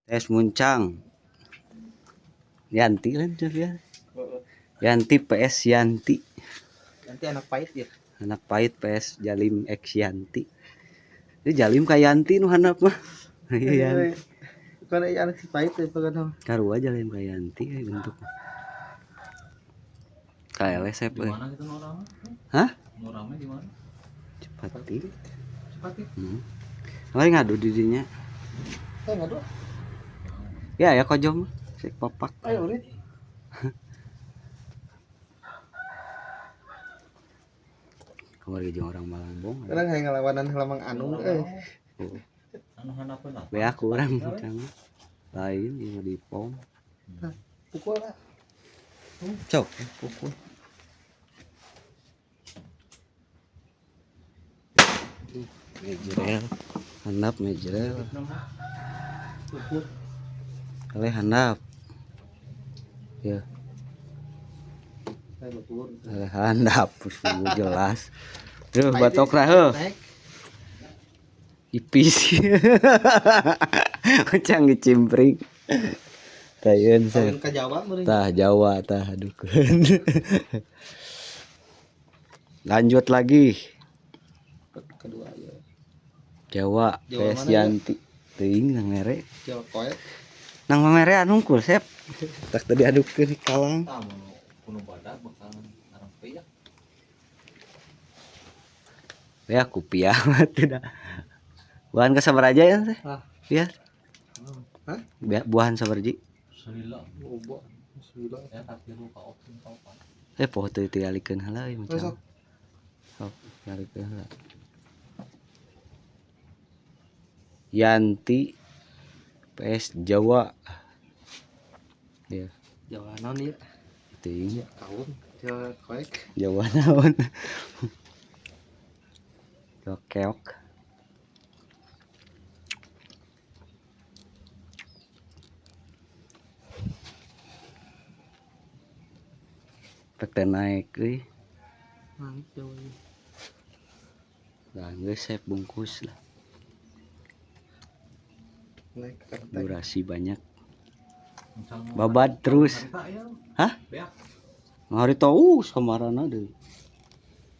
Tes muncang. Yanti kan dia. Yanti PS Yanti. Nanti anak pahit ya. Anak pahit PS Jalim X Yanti. Ini Jalim kayak Yanti nu handap mah. Iya. Karena ya anak si pahit ya pagana. Karua Jalim kayak Yanti bentuk. Kayak lesep Di mana gitu Norama? Hah? Norama di mana? Cepati. Cepati. Kemarin ngadu didinya. Ngadu. Ya ya kojom. Sik papak. Ayo ulit. Kemarin jeung orang Malangbong. Kadang hayang ngalawanan Lamang Anu Anu hanapeun apa? Be aku urang muncang. Lain yang di pom. Pukul lah. Cok, pukul. Mejrel, handap mejrel. Pukul. Kale handap. Ya, Saya betul. kale handap sudah jelas. Duh, batok ra heuh. Ipis. Ucang dicimpring. Tayeun Tahun saya. ka Jawa meureun. Tah Jawa tah adukeun. Lanjut lagi. Kedua ya. Jawa Jawa PS mana ya? Yanti. Teuing nang mere. Jawa koe. Nang mamere anu unggul sep. Tak tadi adukeun di kalang. Tah kuno badak bakal arang piak. Ya kupiah mah teu da. Buahan ka sabaraja ya teh? Ah. Iya. Hah? Buahan sabarji. Salila. Bobo. Bismillah. Ya tapi lupa opsi kaupan. Poho teu tialikeun heula ieu Besok. macam. Sok, tialikeun heula. Yanti PS Jawa. Ya, Jawa naon ieu? teuing Kaum. Jawa koe. Jawa naon. Keok. Pek teh naik euy. Naik Jawa. Lah geus sep bungkus lah. Naik ke kereta. Durasi banyak. Muncang Babad terus. Hah? Beak. Ngari tau samarana deui.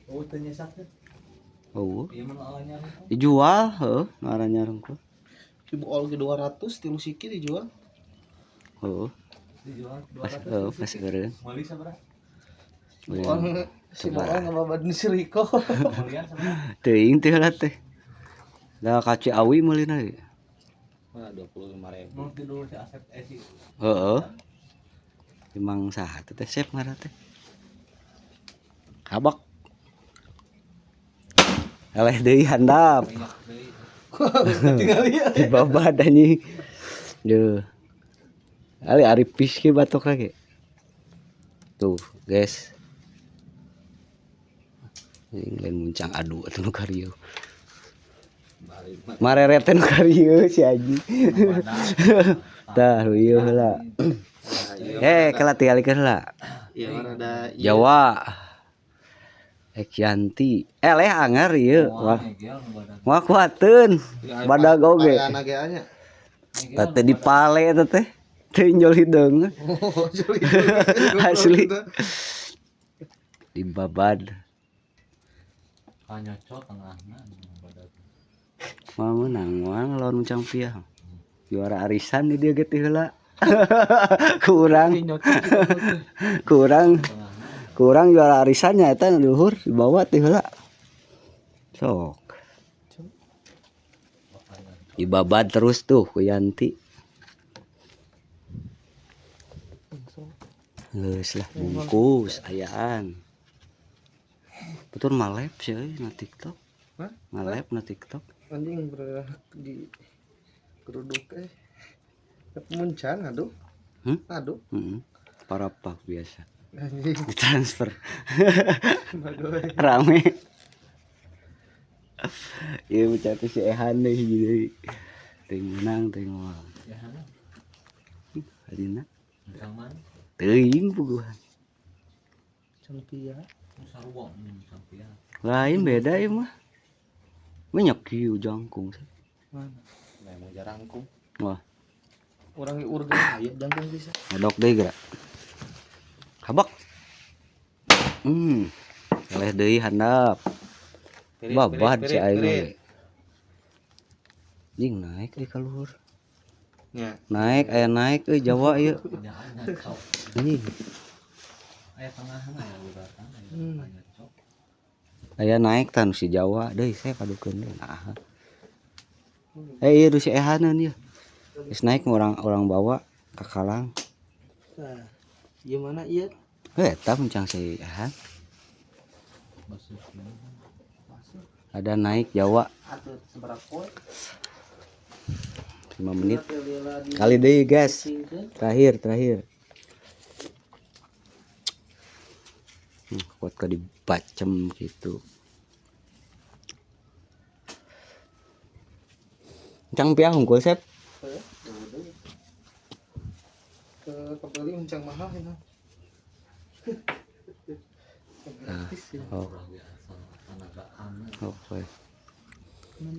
Oh teu nyesak teh. Oh, Ieu mah alanya. dijual heuh ngarannya rengkul. Ibu ol ke 200 tilu siki dijual. Heuh, Dijual pas 200. pas eureun. Meuli sabaraha? Ibu ol si Ibu ol ngababan si Riko. Meulian sabaraha? Teuing teh heula teh. Da ka Ciawi meulina ieu. Nah, 25.000. Mun tidur si Asep si. Heeh. Emang saha teh teh sep ngaran teh. Habak. Eleh deui handap. Banyak deui. Tinggal ieu. Di babad anjing. Duh. Ali aripis ke batok lagi. Tuh, guys. Ini lain muncang adu atuh nu karieu. Marerete nu karieu si Aji. Tah ieu heula. Kala tialikeun heula. Iya rada Jawa. Ekyanti. Leh anger ieu. Wah. Wah kuateun. Badag oge. Aya nageanya. Teh dipale eta teh. Teu njol hideung. Asli. Dibabad. Kanyocot tengahna badak. Mah menang lawan muncang piah. Juara arisan di dia getih heula. Kurang juara arisannya eta nu luhur dibawa teh heula. Sok. Dibabad terus tuh ku Yanti. Geus lah bungkus ayaan. Betul malep sih na TikTok. Hah? Malep na TikTok. Anjing bergerak di keruduk muncang aduh. Aduh. Parapak biasa. Anjing Ditransfer. badoy. Rame. Iya macam si Ehan deh jadi. Teuing menang teuing moal. Ya hana. Adina Muncang mana? teuing puguhan. Campia. Sarua muncang piak. Lain beda ya mah. Banyak kieu jangkung. Mana? Memang jarang kum. Wah. Orang urgen aya jantung bisa. Ngodok deui geura. Habak. Eleh deui handap. Babad si aing we. Jing naik di kaluhur. Nya. Naik aya naik euy Jawa ieu. Nyanya cok. Anjing. Aya tengahna ya uratan aya nyanya cok. Aya naik tan si Jawa deui saya padukeun deui. Nah. Ieu si ehaneun ieu. Geus naik orang bawa ka kalang. Nah, ieu mana ieu? Eta mencang si ehan. Basuh ini. Ada naik Jawa Atuh seberapa poin? 5 menit. Kali deui guys. Terakhir. Kuat ka dibacem gitu. Cang piah hungkul sep. Kebeli uncang mahal ya. Oh, Urang biasa tanagaan. oke.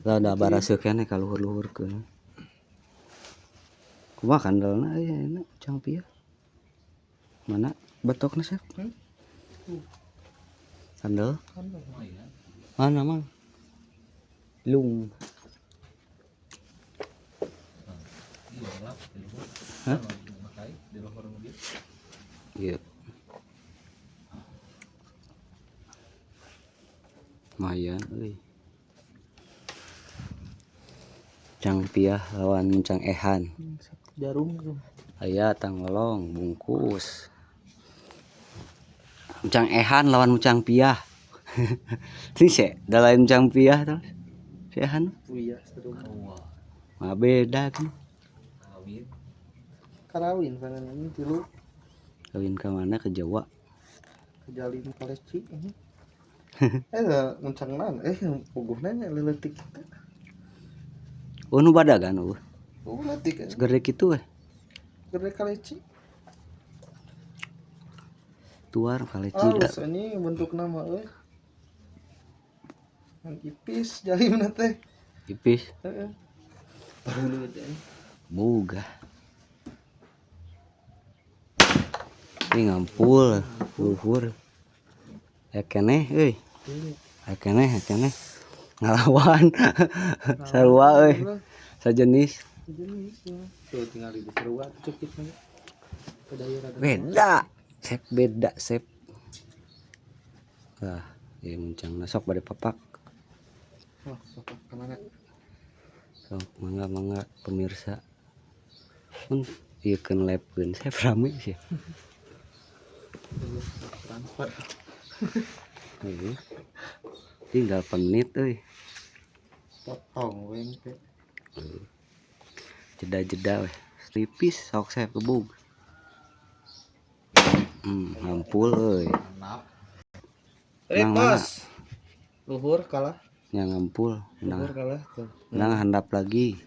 Lah da baraseuh keneh ka luhur-luhurkeun. Kumaha kandelna aya enak cang piah. Mana betokna sep? Kandel? Oh iya. Mana mang? Lung. Iya gelap di luhur. Hah? Makai di luhur mobil. Iya. Lumayan euy. Cang piah lawan cang ehan. Jarum tuh. Aya tanggolong bungkus. Cang ehan lawan cang piah. Sing se, da lain cang piah terus. Si ehan Iya, seru. Wah, mah beda kan. kawin. Karawin kana ini tilu Kawin ka mana ke Jawa. kejalin koleci ini. Nguncang mana? Puguhna nya leuletik kita. Oh nu badagan eueuh. Leuletik. Segede kitu we. Gede kaleci. Tuar kali cida. Halus ini bentuk nama Yang ipis jalimna teh. Tipis. Heeh. Bahulu teh. Boga. Ini ngampul luhur. Ya keneh euy. Ya keneh. Ngalawan. Sarua euy. Sajenis. Jenis ya. Tuh tinggal di sarua cukit mah. Pedaya rada. Beda. Beda sep. Lah, ieu muncang sok bade papak. Oh, papak kemana? Sok mangga pemirsa. Mun ieu keun live-keun saya rame sih. Transfer. Heeh. Tinggal menit euy. Potong we teh. Jeda-jeda weh. Tipis sok saya kebug. Ngampul euy. Hanap. Nang mana? Luhur kalah. Nya ngampul. Luhur Nah, kalah tuh. nang handap lagi.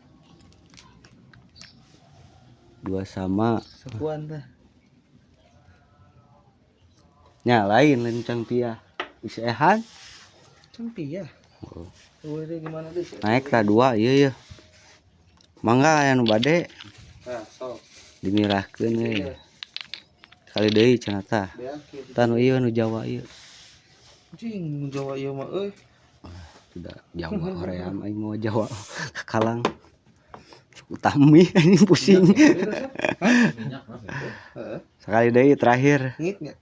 2 sama. Sepuan teh. Nya lain cang piah. Isi ehan. Cempi ya. Oh. Luhur gimana deh? Naik ka 2 ieu. Mangga aya nu bade Nah, sok. dimirahkeun we. Kali deui cenah tah. Beak Tah nu ieu nu Jawa ieu. Cing Jawa ieu mah euy. Tidak Jawa hoream aing mau Jawa kalang. Utami anjing pusing. Minyak mah gitu. Heeh. Sekali deui terakhir. Ngit nya.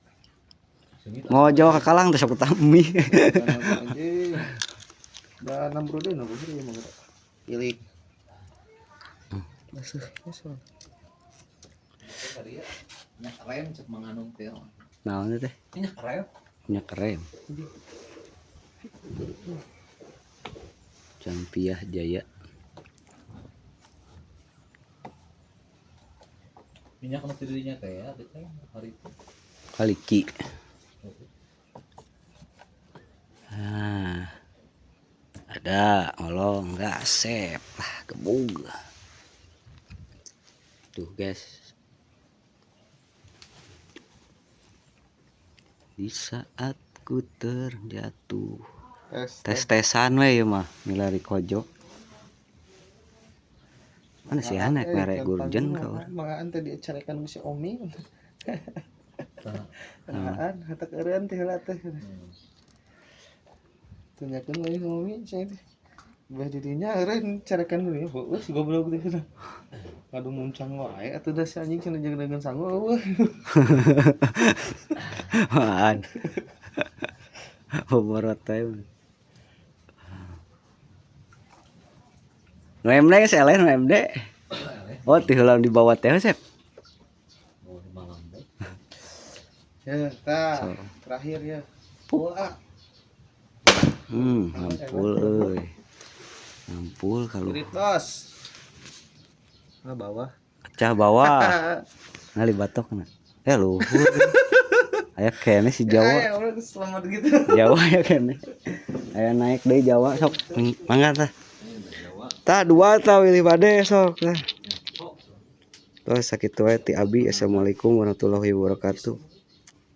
Sengit Mau Jawa ka kalang teh sok utami. Anjing. Da 6 brode nu luhur ieu mah. Ilik. Basuh nyesel. tadi ya. Minyak rem cek mangandung teh. Naon teh? Minyak rem. Minyak rem. Cang piah Jaya. Minyak anu dirinya teh ya, teh hari itu. Kaliki. Nah. Ada ngolong enggak sep lah gebug. Tuh guys. Di saat ku terjatuh. Tes-tesan we ieu mah milari kojo. Mana sih anak merek gurjen kau. Mangaan tadi diacarekan ku si Omi. Tah. Mangaan hatak eureun teh heula teh. Tanyakeun lagi Omi saya teh. Bah dirinya eureun carekan deui heuh goblok teh. Aduh muncang wae atuh da si anjing cenah jeung sangu eueuh. Maan. Boborot teh. MD selen MD. Oh, teh heula di bawah teh Sep. Mau di malam deh. Ya, tah. So. Terakhir ya. Bola. Ampul euy. Ampul kalau Spirit bos. Nah, bawah. pecah bawah. Ngali batokna. Luhur. Aya kene si Jawa. Ya, udah selamat gitu. Jawa ya kene. Aya naik deui Jawa sok mangga tah. Tah dua tah wilih bade sok tah. Tos sakitu wae ti Abi. Assalamualaikum warahmatullahi wabarakatuh.